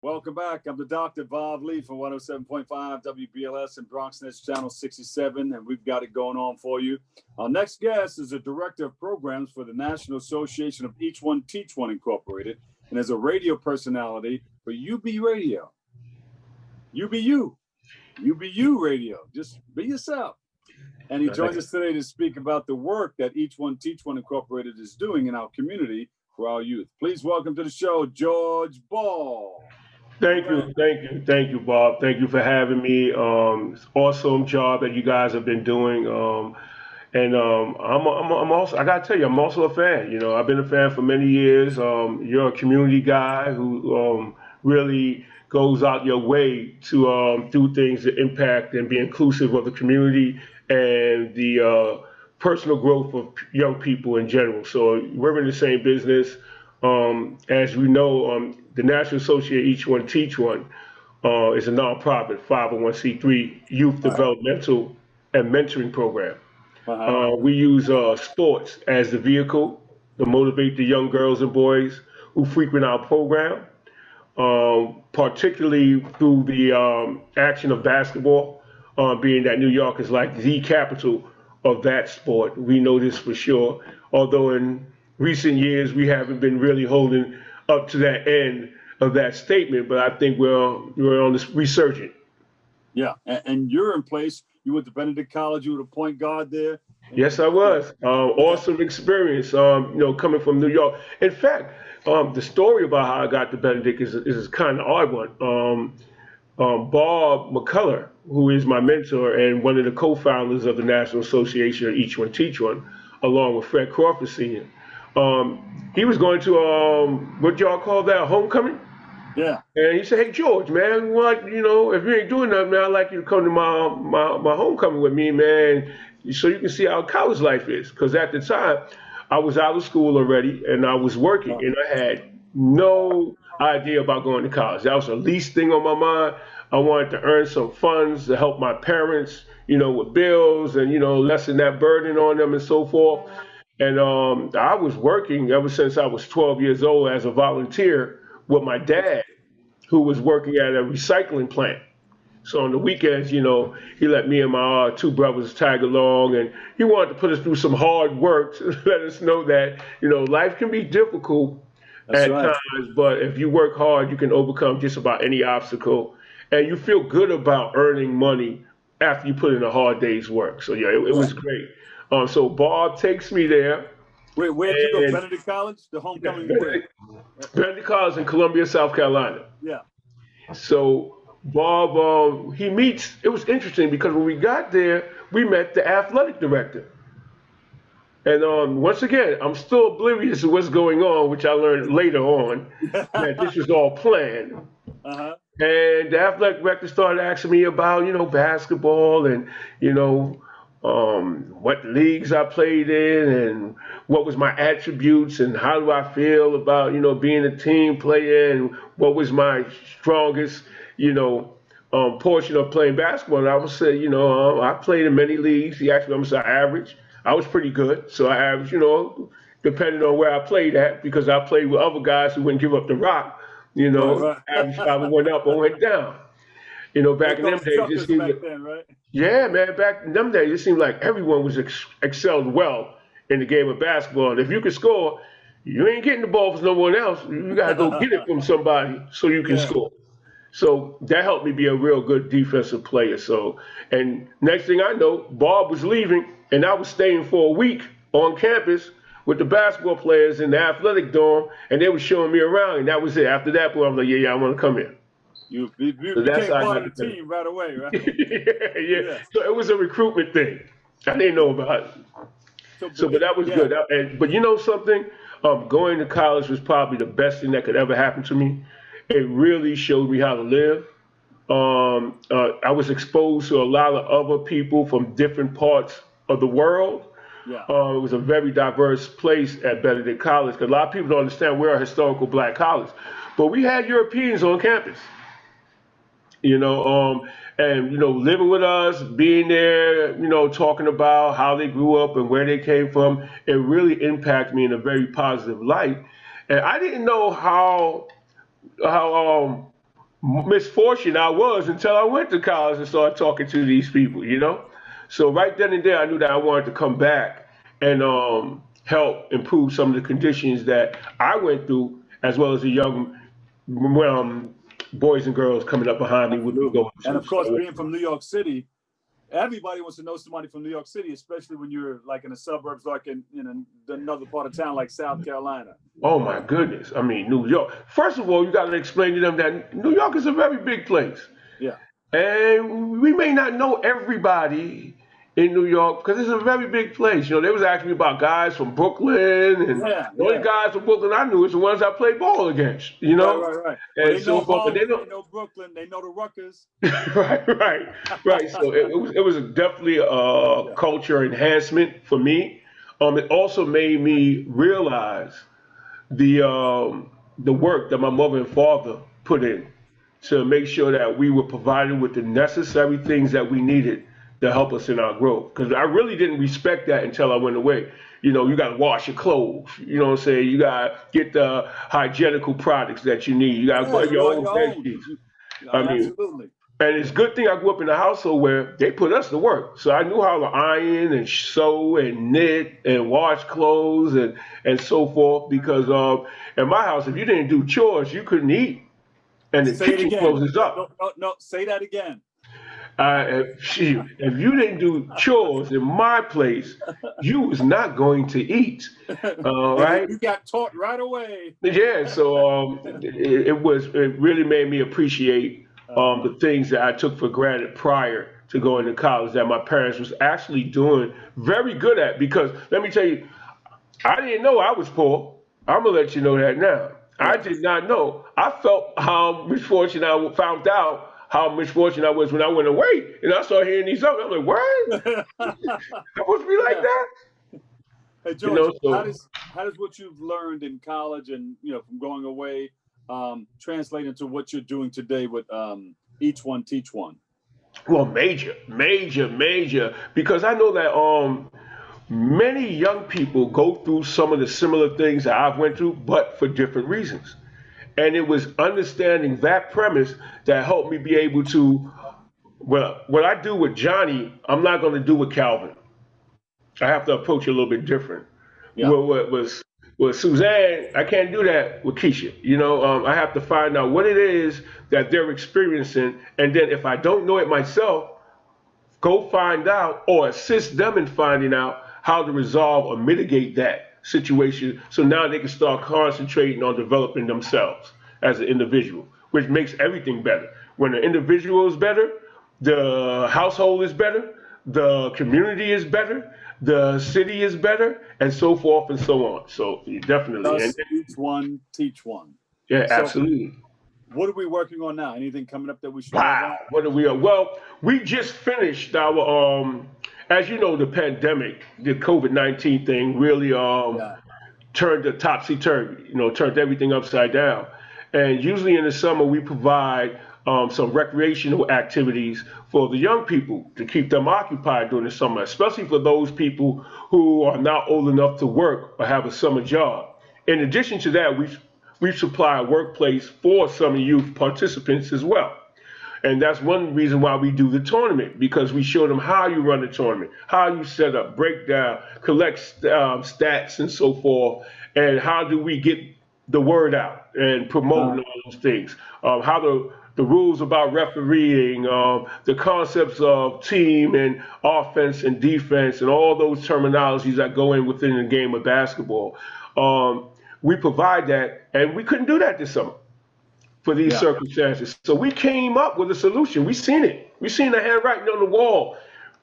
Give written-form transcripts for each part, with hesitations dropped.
Welcome back. I'm the Dr. Bob Lee from 107.5 WBLS and Bronx Nets Channel 67, and we've got it going on for you. Our next guest is a director of programs for the National Association of Each One Teach One Incorporated, and is a radio personality for UB Radio. UBU. UBU Radio. Just be yourself. And he joins us today to speak about the work that Each One Teach One Incorporated is doing in our community for our youth. Please welcome to the show, George Ball. Thank you, Bob. Thank you for having me. It's awesome job that you guys have been doing. I'm also, I gotta tell you, I'm also a fan. I've been a fan for many years. You're a community guy who really goes out your way to do things that impact and be inclusive of the community and the personal growth of young people in general. So we're in the same business. As we know, the National Association Each One Teach One is a nonprofit 501c3 youth developmental and mentoring program. We use sports as the vehicle to motivate the young girls and boys who frequent our program, particularly through the action of basketball, being that New York is like the capital of that sport. We know this for sure, although in recent years we haven't been really holding up to that end of that statement, but I think we're on this resurgent. Yeah, and you're in place. You went to Benedict College. You were the point guard there. Yes, I was. Awesome experience. Coming from New York. In fact, the story about how I got to Benedict is kind of odd one. Bob McCullough, who is my mentor and one of the co-founders of the National Association of Each One Teach One, along with Fred Crawford Sr. He was going to what y'all call that, homecoming? Yeah. And he said, "Hey George, man, if you ain't doing nothing, man, I'd like you to come to my homecoming with me, man, so you can see how college life is." Because at the time, I was out of school already and I was working, and I had no idea about going to college. That was the least thing on my mind. I wanted to earn some funds to help my parents, with bills and lessen that burden on them and so forth. And I was working ever since I was 12 years old as a volunteer with my dad, who was working at a recycling plant. So on the weekends, he let me and my two brothers tag along, and he wanted to put us through some hard work to let us know that, life can be difficult at times, but if you work hard, you can overcome just about any obstacle, and you feel good about earning money after you put in a hard day's work. So yeah, it was great. So Bob takes me there. Wait, where'd you go? Benedict College? The homecoming? Benedict College in Columbia, South Carolina. Yeah. So Bob, it was interesting because when we got there, we met the athletic director. And once again, I'm still oblivious to what's going on, which I learned later on, that this was all planned. And the athletic director started asking me about, basketball and, what leagues I played in and what was my attributes and how do I feel about, being a team player and what was my strongest, portion of playing basketball. And I would say, I played in many leagues. He asked me, I'm saying average. I was pretty good. So I averaged, depending on where I played at, because I played with other guys who wouldn't give up the rock, average probably went up or went down. Back in them days, it seemed yeah, man, back in them days, it seemed like everyone was excelled well in the game of basketball. And if you could score, you ain't getting the ball from no one else. You got to go get it from somebody so you can score. So that helped me be a real good defensive player. So, and next thing I know, Bob was leaving, and I was staying for a week on campus with the basketball players in the athletic dorm, and they were showing me around, and that was it. After that, boy, I was like, yeah, I want to come in. You became part of the team right away, right? yeah. So it was a recruitment thing. I didn't know about it. But that was good. But you know something? Going to college was probably the best thing that could ever happen to me. It really showed me how to live. I was exposed to a lot of other people from different parts of the world. Yeah. It was a very diverse place at Benedict College, because a lot of people don't understand we're a historical black college. But we had Europeans on campus. Living with us, being there, talking about how they grew up and where they came from, it really impacted me in a very positive light. And I didn't know how misfortune I was until I went to college and started talking to these people, you know? So right then and there, I knew that I wanted to come back and help improve some of the conditions that I went through, as well as the young boys and girls coming up behind me would be Absolutely. going And through. of course, So, being from New York City, everybody wants to know somebody from New York City, especially when you're like in the suburbs, like in another part of town, like South Carolina. oh my goodness. I mean, New York. First of all, you got to explain to them that New York is a very big place. Yeah. And we may not know everybody in New York because it's a very big place. You know, they was asking me about guys from Brooklyn, and Yeah. the only Yeah. guys from Brooklyn I knew is the ones I played ball against, you Right. know? Right. Right. Well, And they know so forth. But they Harlem. don't. They know Brooklyn. They know the Ruckers. Right, right, right. So it was definitely a Yeah. culture enhancement for me. It also made me realize the work that my mother and father put in to make sure that we were provided with the necessary things that we needed to help us in our growth. Because I really didn't respect that until I went away. You know, you got to wash your clothes. You know what I'm saying? You got to get the hygienical products that you need. You got to Yeah. put You're your on own your bed own. sheets. I mean, Absolutely. and it's a good thing I grew up in a household where they put us to work. So I knew how to iron and sew and knit and wash clothes and so forth. Because in my house, if you didn't do chores, you couldn't eat. And the Say it kitchen again. closes No. No. up. No. No. Say that again. If you didn't do chores in my place, you was not going to eat. All And right. you got taught right away. Yeah, so it really made me appreciate the things that I took for granted prior to going to college that my parents was actually doing very good at. Because let me tell you, I didn't know I was poor. I'm gonna let you know that now. I Yeah. did not know. I felt how misfortunate I found out how misfortunate I was when I went away, and I started hearing these others. I'm like, what? I supposed to be like Yeah. that? Hey You George, know, so. how does what you've learned in college and from going away translate into what you're doing today with each one teach one? Well, major, major, major, because I know that many young people go through some of the similar things that I've went through, but for different reasons. And it was understanding that premise that helped me be able to, well, what I do with Johnny, I'm not going to do with Calvin. I have to approach it a little bit different. Yeah. Well, what was with Suzanne, I can't do that with Keisha. You know, I have to find out what it is that they're experiencing, and then if I don't know it myself, go find out or assist them in finding out how to resolve or mitigate that situation so now they can start concentrating on developing themselves as an individual, which makes everything better. When the individual is better, the household is better, the community is better, the city is better, and so forth and so on. So definitely, and Thus, each one teach one. yeah, So, absolutely. what are we working on now? Anything coming up that we should know Wow, about? what are we on? Well, we just finished our as you know, the pandemic, the COVID-19 thing really Yeah. turned the topsy turvy, you know, turned everything upside down. And usually in the summer we provide some recreational activities for the young people to keep them occupied during the summer, especially for those people who are not old enough to work or have a summer job. In addition to that, we supply a workplace for summer youth participants as well. And that's one reason why we do the tournament, because we show them how you run the tournament, how you set up, break down, collect stats and so forth, and how do we get the word out and promote Uh, and all those things. How the rules about refereeing, the concepts of team and offense and defense, and all those terminologies that go in within the game of basketball. Um, we provide that, and we couldn't do that this summer for these yeah. circumstances. So we came up with a solution. We seen it. We seen the handwriting on the wall.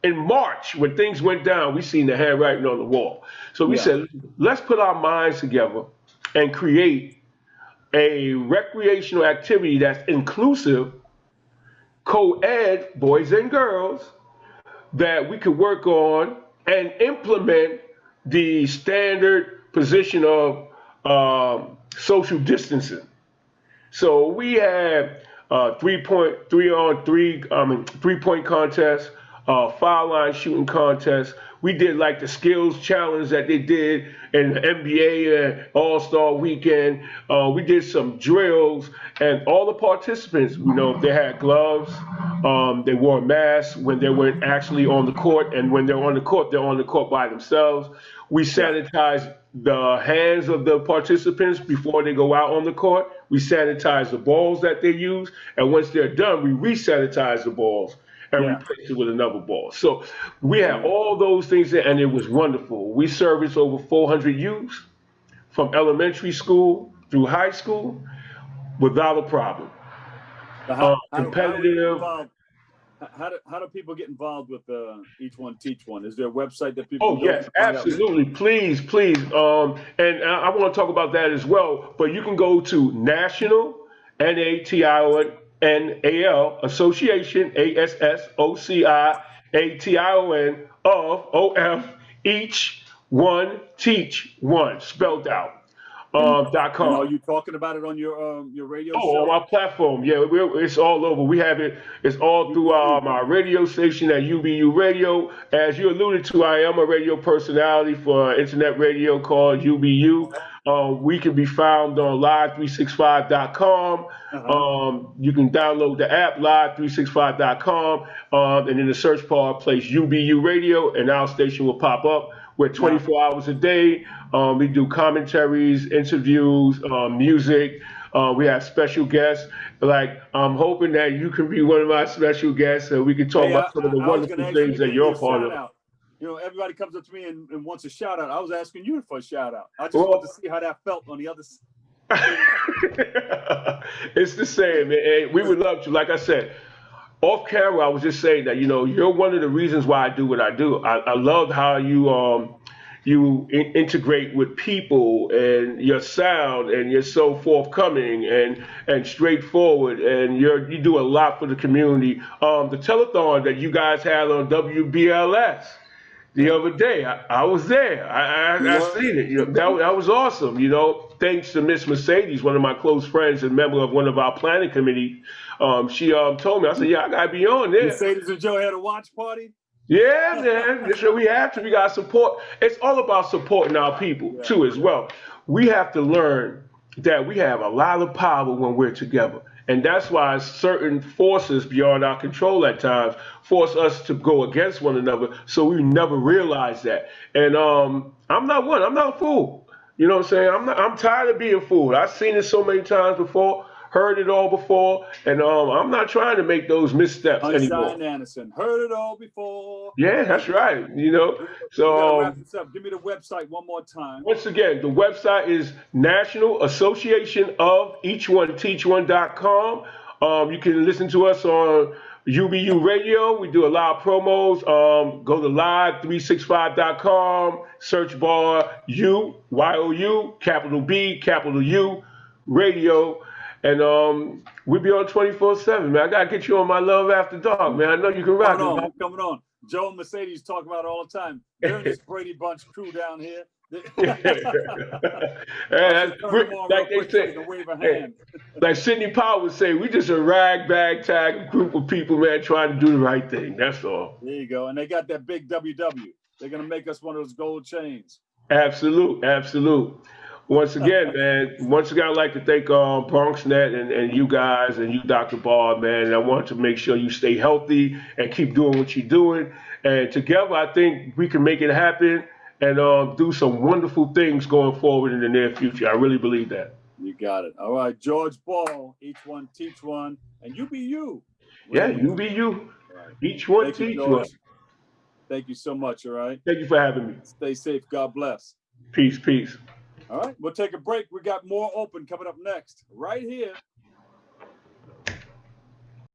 In March, when things went down, we seen the handwriting on the wall. So we Yeah. said, let's put our minds together and create a recreational activity that's inclusive, co-ed, boys and girls, that we could work on and implement the standard position of social distancing. So we had 3 point contest, foul line shooting contest. We did like the skills challenge that they did in the NBA All-Star Weekend. We did some drills, and all the participants, they had gloves. They wore masks when they weren't actually on the court, and when they're on the court, they're on the court by themselves. We sanitized the hands of the participants before they go out on the court. We sanitize the balls that they use, and once they're done, we re-sanitize the balls and replace it with another ball. So we had all those things there, and it was wonderful. We serviced over 400 youths from elementary school through high school without a problem. Competitive. How do people get involved with Each One Teach One? Is there a website that people? Oh yes, absolutely. Please. And I want to talk about that as well. But you can go to National NATIONAL Association ASSOCIATION of Each One Teach One spelled out. .com. Are you talking about it on your radio show? On our platform. Yeah, it's all over. We have it. It's all through our radio station at UBU Radio. As you alluded to, I am a radio personality for internet radio called UBU. We can be found on live365.com. You can download the app live365.com, and in the search bar, place UBU Radio, and our station will pop up. We're 24 hours a day. We do commentaries, interviews, music. We have special guests. Like, I'm hoping that you can be one of my special guests so we can talk about some of the wonderful things that you're a part of. Everybody comes up to me and wants a shout out. I was asking you for a shout out. I just wanted to see how that felt on the other side. It's the same, man. We would love to. Like I said, off camera, I was just saying that, you're one of the reasons why I do what I do. I love how you integrate with people, and your sound, and you're so forthcoming and straightforward, and you do a lot for the community. The telethon that you guys had on WBLS the other day, I was there. I seen it. That was awesome. Thanks to Miss Mercedes, one of my close friends and member of one of our planning committee. She told me. I said, I gotta be on there. Mercedes and Joe had a watch party. Yeah, man. That's what we have to. We got to support. It's all about supporting our people, too, as well. We have to learn that we have a lot of power when we're together. And that's why certain forces beyond our control at times force us to go against one another, so we never realize that. And I'm not one. I'm not a fool. You know what I'm saying? I'm tired of being fooled. I've seen it so many times before. Heard it all before, and I'm not trying to make those missteps anymore. Anderson, heard it all before. Yeah, that's right. So wrap this up. Give me the website one more time. Once again, the website is National Association of EachOneTeachOne.com. You can listen to us on UBU Radio. We do a lot of promos. Go to live365.com, search bar YOU, capital B, capital U, radio. And we'll be on 24/7, man. I gotta get you on my Love After Dark, man. I know you can rock it. I'm coming on. Joe and Mercedes talk about it all the time. They're in this Brady Bunch crew down here. Like they say, like Sidney Powell would say, we just a rag-tag group of people, man, trying to do the right thing. That's all. There you go. And they got that big WW. They're gonna make us one of those gold chains. Absolute. Once again, man, I'd like to thank BronxNet and you guys and you, Dr. Barr, man. And I want to make sure you stay healthy and keep doing what you're doing. And together, I think we can make it happen and do some wonderful things going forward in the near future. I really believe that. You got it. All right, George Ball, Each One Teach One, and you be you. Yeah, you be you. Right. Each One Teach One. Thank you so much, all right? Thank you for having me. Stay safe. God bless. Peace. All right, we'll take a break. We got more open coming up next, right here